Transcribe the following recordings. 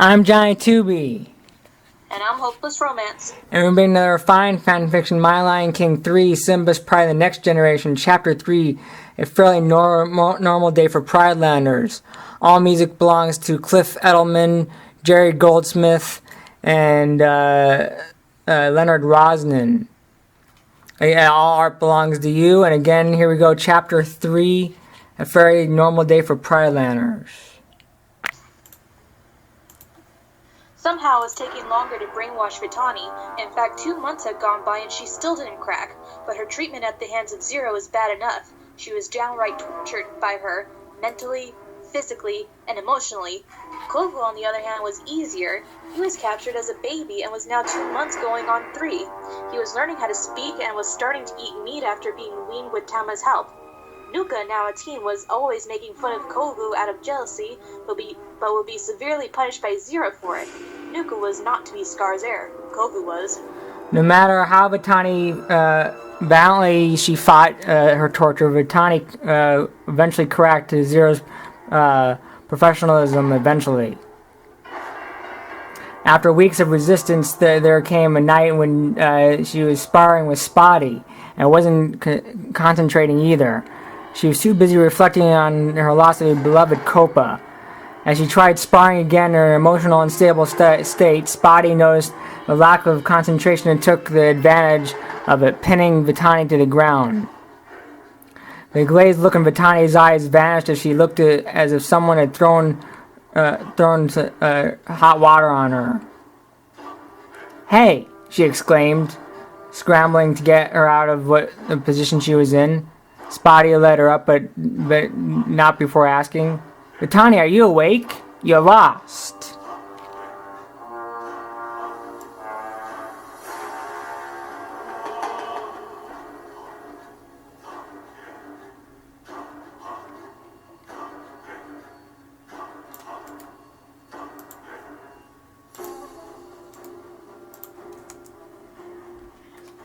I'm Johnny Tooby. And I'm Hopeless Romance. And we're bringing another fine fanfiction, My Lion King 3, Simba's Pride of the Next Generation, Chapter 3, A Fairly Normal Day for Pridelanders. All music belongs to Cliff Eldman, Jerry Goldsmith, and Lenard Rosin. All art belongs to you. And again, here we go, Chapter 3, A Fairly Normal Day for Pridelanders. Somehow it was taking longer to brainwash Vitani. In fact, 2 months had gone by and she still didn't crack. But her treatment at the hands of Zero was bad enough. She was downright tortured by her, mentally, physically, and emotionally. Kopa, on the other hand, was easier. He was captured as a baby and was now 2 months going on 3. He was learning how to speak and was starting to eat meat after being weaned with Tama's help. Nuka, now a teen, was always making fun of Kovu out of jealousy, but would be severely punished by Zero for it. Nuka was not to be Scar's heir. Kovu was. No matter how Vitani valiantly she fought her torture, Vitani eventually cracked to Zero's professionalism eventually. After weeks of resistance, there came a night when she was sparring with Spotty and wasn't concentrating either. She was too busy reflecting on her loss of her beloved Kopa. As she tried sparring again in her emotional unstable state, Spotty noticed the lack of concentration and took the advantage of it, pinning Vitani to the ground. The glazed look in Vitani's eyes vanished as she looked as if someone had thrown hot water on her. "Hey!" she exclaimed, scrambling to get her out of the position she was in. Spotty led her up, but not before asking, "Vitani, are you awake? You're lost."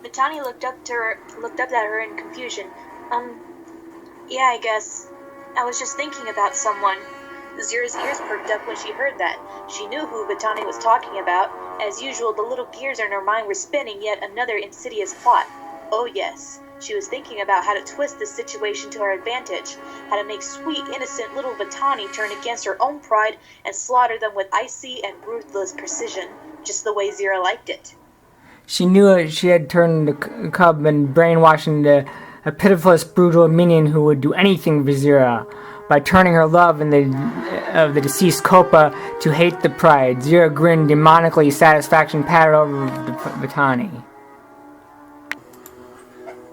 Vitani looked up at her in confusion. Yeah, I guess. I was just thinking about someone." Zero's ears perked up when she heard that. She knew who Vitani was talking about. As usual, the little gears in her mind were spinning yet another insidious plot. Oh yes, she was thinking about how to twist the situation to her advantage, how to make sweet, innocent little Vitani turn against her own pride and slaughter them with icy and ruthless precision, just the way Zero liked it. She knew she had turned the cub and brainwashed into a pitiless, brutal minion who would do anything for Zero. By turning her love of the deceased Kopa to hate the pride, Zero grinned demonically, satisfaction pattered over Vitani.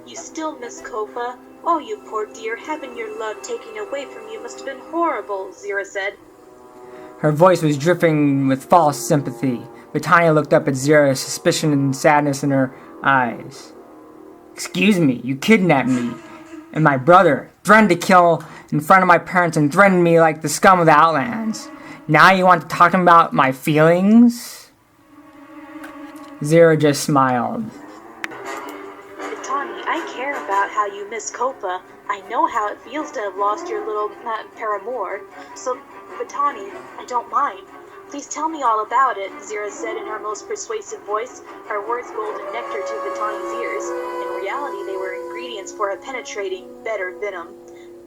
"You still miss Kopa? Oh, you poor dear, having your love taken away from you must have been horrible," Zero said. Her voice was dripping with false sympathy. Vitani looked up at Zero, suspicion and sadness in her eyes. "Excuse me, you kidnapped me and my brother, threatened to kill in front of my parents, and threatened me like the scum of the Outlands. Now you want to talk about my feelings?" Zero just smiled. "Vitani, I care about how you miss Kopa. I know how it feels to have lost your little paramour. So, Vitani, I don't mind. Please tell me all about it," Zero said in her most persuasive voice, her words golden nectar to Vitani's ears. In reality, they were ingredients for a penetrating, better venom.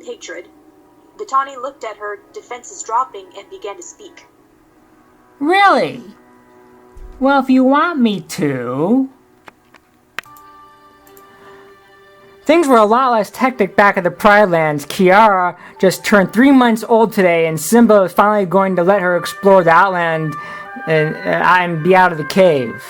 Hatred. Vitani looked at her, defenses dropping, and began to speak. "Really? Well, if you want me to..." Things were a lot less hectic back at the Pridelands. Kiara just turned 3 months old today, and Simba was finally going to let her explore the Outland and be out of the cave.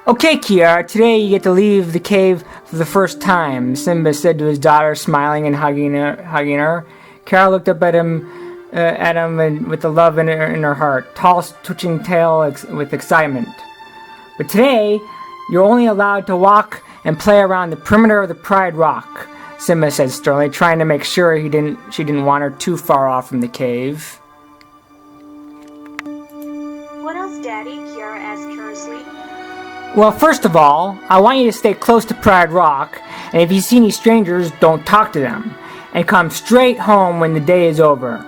"Okay, Kiara, today you get to leave the cave for the first time," Simba said to his daughter, smiling and hugging her. Kiara looked up at him with the love in her heart, tall, twitching tail with excitement. "But today, you're only allowed to walk and play around the perimeter of the Pride Rock," Simba said sternly, trying to make sure she didn't want her too far off from the cave. "What else, Daddy?" Kiara asked curiously. "Well, first of all, I want you to stay close to Pride Rock, and if you see any strangers, don't talk to them, and come straight home when the day is over.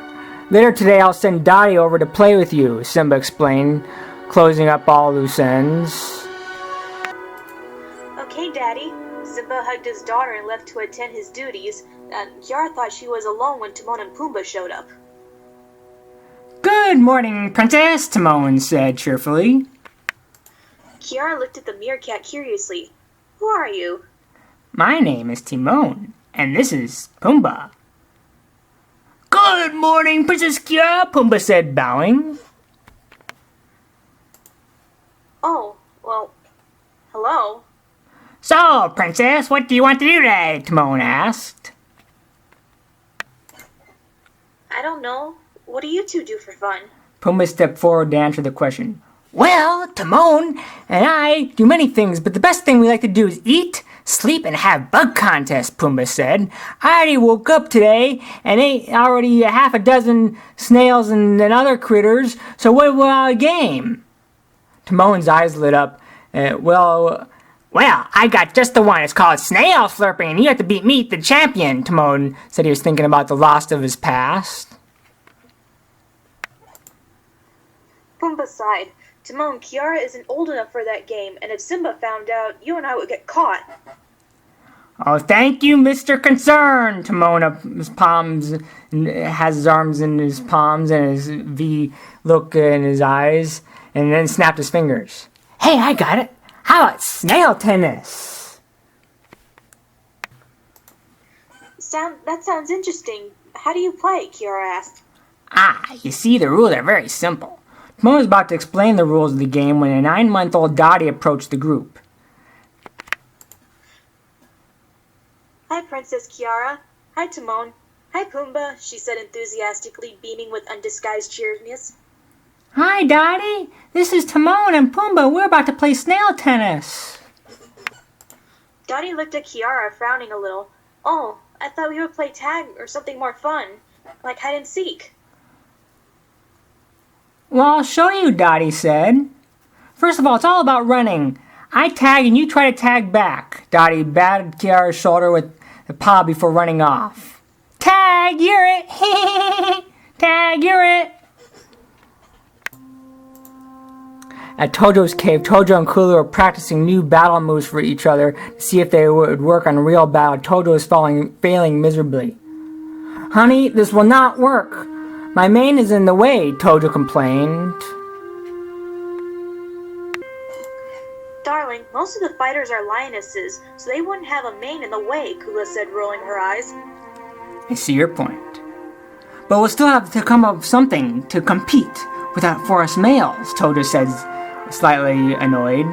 Later today, I'll send Dottie over to play with you, Simba explained, closing up all loose ends. Okay, Daddy. Simba hugged his daughter and left to attend his duties. Kiara thought she was alone when Timon and Pumbaa showed up. Good morning, Princess, Timon said cheerfully. Kiara looked at the meerkat curiously. Who are you? My name is Timon, and this is Pumbaa. Good morning, Princess Kiara, Pumbaa said, bowing. Oh, well, hello. So, Princess, what do you want to do today? Timon asked. I don't know. What do you two do for fun? Pumbaa stepped forward to answer the question. Well, Timon and I do many things, but the best thing we like to do is eat, sleep, and have bug contests, Pumbaa said. I already woke up today and ate already half a dozen snails and other critters, so what about a game? Timon's eyes lit up. Well, I got just the one. It's called Snail Slurping, and you have to beat me, the champion, Timon said. He was thinking about the lost of his past. Pumbaa sighed. Timon, Kiara isn't old enough for that game, and if Simba found out, you and I would get caught. Oh, thank you, Mr. Concern. Timon up his palms, has his arms in his palms and his V look in his eyes, and then snapped his fingers. Hey, I got it. How about snail tennis? That sounds interesting. How do you play? Kiara asked. You see, the rules are very simple. Timon was about to explain the rules of the game when a 9-month-old Dottie approached the group. Hi, Princess Kiara. Hi, Timon. Hi, Pumbaa, she said enthusiastically, beaming with undisguised cheeriness. Hi, Dottie. This is Timon and Pumbaa. We're about to play snail tennis. Dottie looked at Kiara, frowning a little. Oh, I thought we would play tag or something more fun, like hide and seek. Well, I'll show you, Dottie said. First of all, it's all about running. I tag and you try to tag back. Dottie batted Kiara's shoulder with the paw before running off. Tag, you're it. Tag, you're it. At Tojo's cave, Tojo and Kula were practicing new battle moves for each other to see if they would work on a real battle. Tojo is failing miserably. Honey, this will not work. My mane is in the way, Tojo complained. Darling, most of the fighters are lionesses, so they wouldn't have a mane in the way, Kula said, rolling her eyes. I see your point. But we'll still have to come up with something to compete without for us males, Tojo said, slightly annoyed.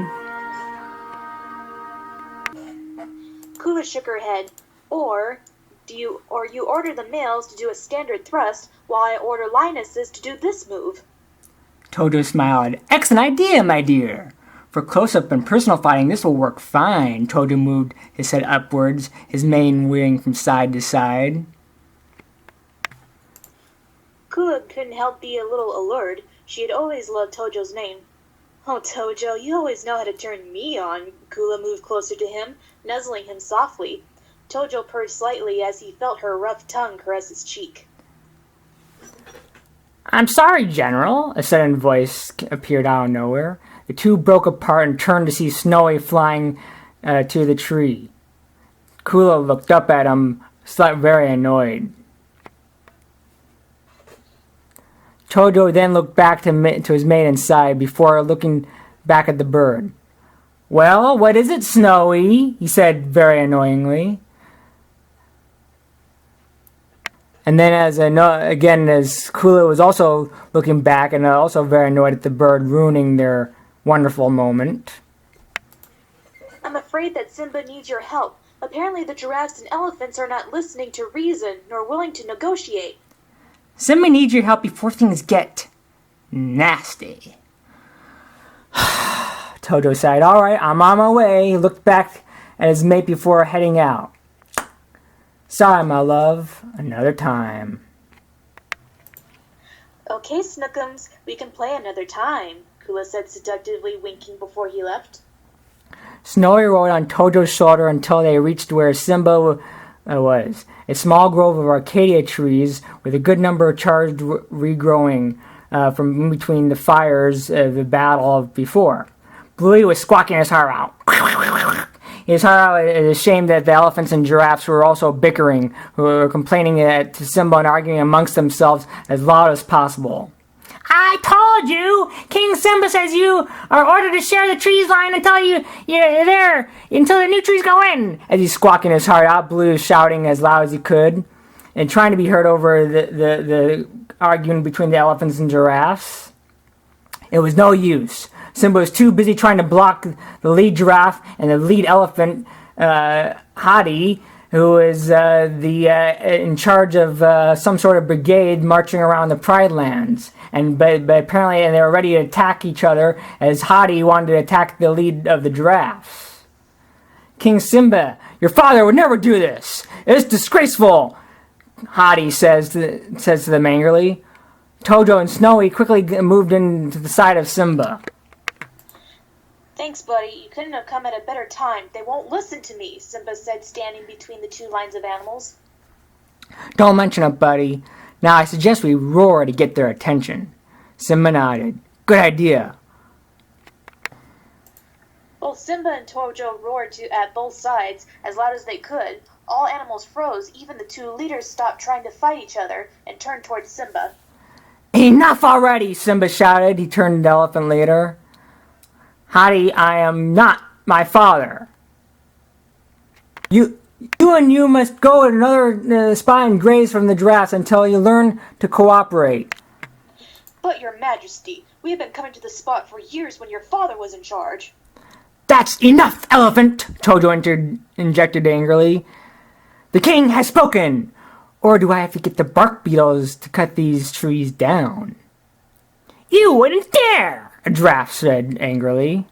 Kula shook her head. You order the males to do a standard thrust, while I order lionesses to do this move. Tojo smiled. Excellent idea, my dear. For close-up and personal fighting, this will work fine. Tojo moved his head upwards, his mane wearing from side to side. Kula couldn't help be a little allured. She had always loved Tojo's name. Oh, Tojo, you always know how to turn me on. Kula moved closer to him, nuzzling him softly. Tojo purred slightly as he felt her rough tongue caress his cheek. I'm sorry, General, a sudden voice appeared out of nowhere. The two broke apart and turned to see Snowy flying to the tree. Kula looked up at him, very annoyed. Tojo then looked back to his mate inside before looking back at the bird. Well, what is it, Snowy? He said very annoyingly. And then as Kula was also looking back and also very annoyed at the bird ruining their wonderful moment. I'm afraid that Simba needs your help. Apparently the giraffes and elephants are not listening to reason nor willing to negotiate. Simba needs your help before things get nasty. Tojo sighed. All right, I'm on my way. He looked back at his mate before heading out. Sorry, my love. Another time. Okay, Snookums, we can play another time, Kula said seductively, winking before he left. Snowy rode on Tojo's shoulder until they reached where Simba was. A small grove of Arcadia trees with a good number of charged regrowing from in between the fires of the battle of before. Bluey was squawking his heart out. His heart out is ashamed that the elephants and giraffes were also bickering, who were complaining to Simba and arguing amongst themselves as loud as possible. I told you! King Simba says you are ordered to share the trees line until you're there, until the new trees go in! As he's squawking his heart out, Blue was shouting as loud as he could, and trying to be heard over the arguing between the elephants and giraffes. It was no use. Simba was too busy trying to block the lead giraffe and the lead elephant, Hadi, who is in charge of some sort of brigade marching around the Pridelands. But apparently they were ready to attack each other as Hadi wanted to attack the lead of the giraffes. King Simba, your father would never do this. It's disgraceful, Hadi says to them angrily. Tojo and Snowy quickly moved into the side of Simba. Thanks, buddy. You couldn't have come at a better time. They won't listen to me, Simba said, standing between the two lines of animals. Don't mention it, buddy. Now I suggest we roar to get their attention. Simba nodded. Good idea. Both Simba and Tojo roared at both sides as loud as they could. All animals froze. Even the two leaders stopped trying to fight each other and turned towards Simba. Enough already, Simba shouted. He turned to the elephant leader. Hadi, I am not my father. You must go at another spot and graze from the grass until you learn to cooperate. But, Your Majesty, we have been coming to the spot for years when your father was in charge. That's enough, elephant, Tojo interjected angrily. The king has spoken. Or do I have to get the bark beetles to cut these trees down? You wouldn't dare, a giraffe said angrily.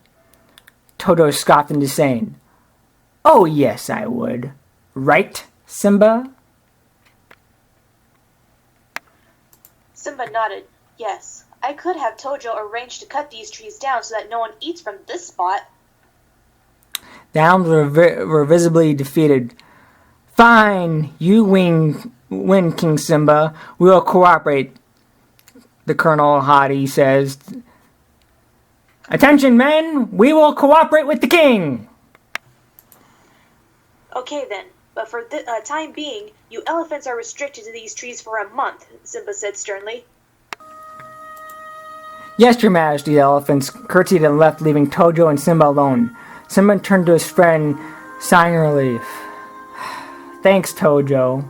Toto scoffed in disdain. Oh, yes, I would. Right, Simba? Simba nodded. Yes, I could have Tojo arrange to cut these trees down so that no one eats from this spot. The hounds were visibly defeated. Fine, you win, King Simba. We will cooperate, the Colonel Hadi says. Attention, men! We will cooperate with the king! Okay, then. But for the time being, you elephants are restricted to these trees for a month, Simba said sternly. Yes, Your Majesty, the elephants curtsied and left, leaving Tojo and Simba alone. Simba turned to his friend, sighing in relief. Thanks, Tojo.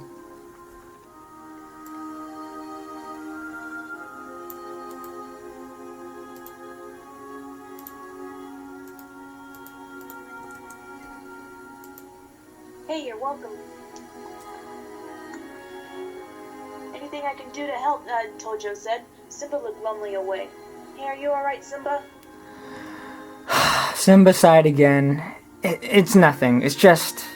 Hey, you're welcome. Anything I can do to help, Tojo said. Simba looked glumly away. Hey, are you alright, Simba? Simba sighed again. It's nothing. It's just...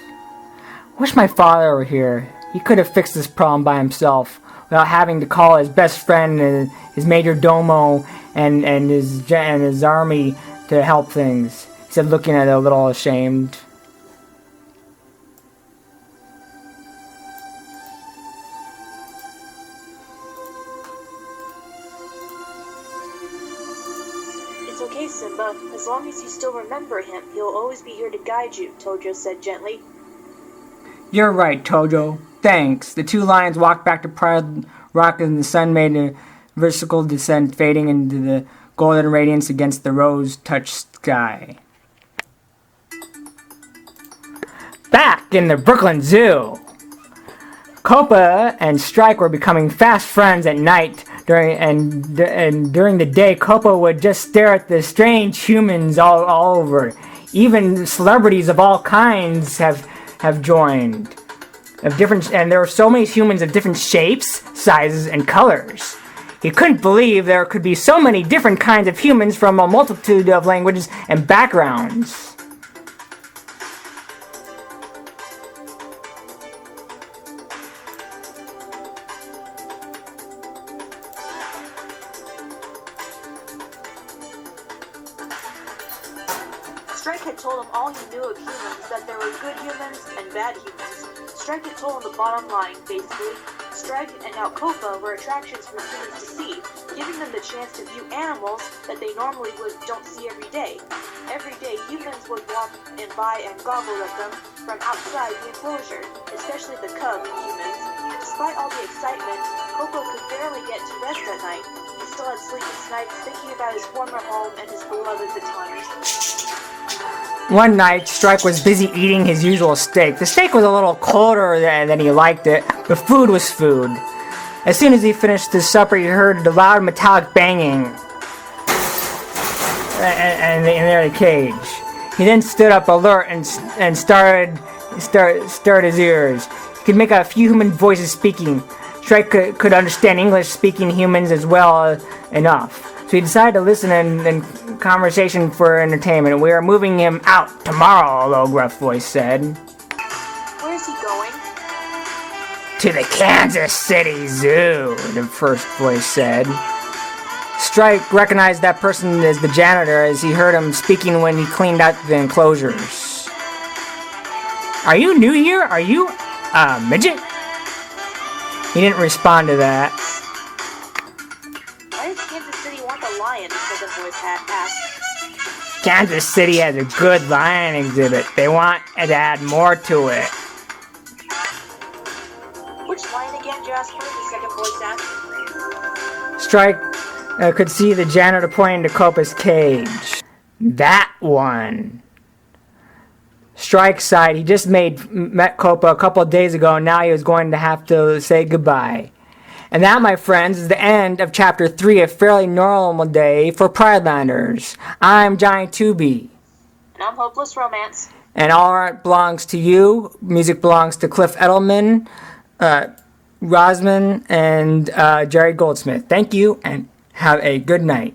Wish my father were here. He could have fixed this problem by himself without having to call his best friend and his major domo and his army to help things. He said, looking at it a little ashamed. It's okay, Simba. As long as you still remember him, he'll always be here to guide you, Tojo said gently. You're right, Tojo. Thanks. The two lions walked back to Pride Rock and the sun made a vertical descent, fading into the golden radiance against the rose-touched sky. Back in the Brooklyn Zoo! Kopa and Strike were becoming fast friends at night. During the day, Kopa would just stare at the strange humans all over. Even celebrities of all kinds have joined. And there were so many humans of different shapes, sizes, and colors. He couldn't believe there could be so many different kinds of humans from a multitude of languages and backgrounds. Strike had told him all he knew of humans, that there were good humans and bad humans. Strike and Toll on the bottom line, basically. Strike and now Kopa were attractions for humans to see, giving them the chance to view animals that they normally don't see every day. Every day, humans would walk and by and goggle at them from outside the enclosure, especially the cub humans. Despite all the excitement, Kopa could barely get to rest at night. He still had sleepless nights thinking about his former home and his beloved Vitani. One night, Strike was busy eating his usual steak. The steak was a little colder than he liked it, but food was food. As soon as he finished his supper, he heard the loud metallic banging in the cage. He then stood up alert and stirred his ears. He could make a few human voices speaking. Strike could understand English-speaking humans as well enough. So he decided to listen in conversation for entertainment. We are moving him out tomorrow, a low, gruff voice said. Where is he going? To the Kansas City Zoo, the first voice said. Strike recognized that person as the janitor as he heard him speaking when he cleaned out the enclosures. Are you new here? Are you a midget? He didn't respond to that. Why does Kansas City want the lion? The second voice asked. Kansas City has a good lion exhibit. They want to add more to it. Which lion again, Jasper? The second voice asked. Strike could see the janitor pointing to Kopa's cage. That one. Strike sighed. He just met Kopa a couple of days ago, and now he was going to have to say goodbye. And that, my friends, is the end of Chapter 3, A Fairly Normal Day for Pridelanders. I'm Johnny 2B. And I'm Hopeless Romance. And all art belongs to you. Music belongs to Cliff Eldman, Rosin, and Jerry Goldsmith. Thank you, and have a good night.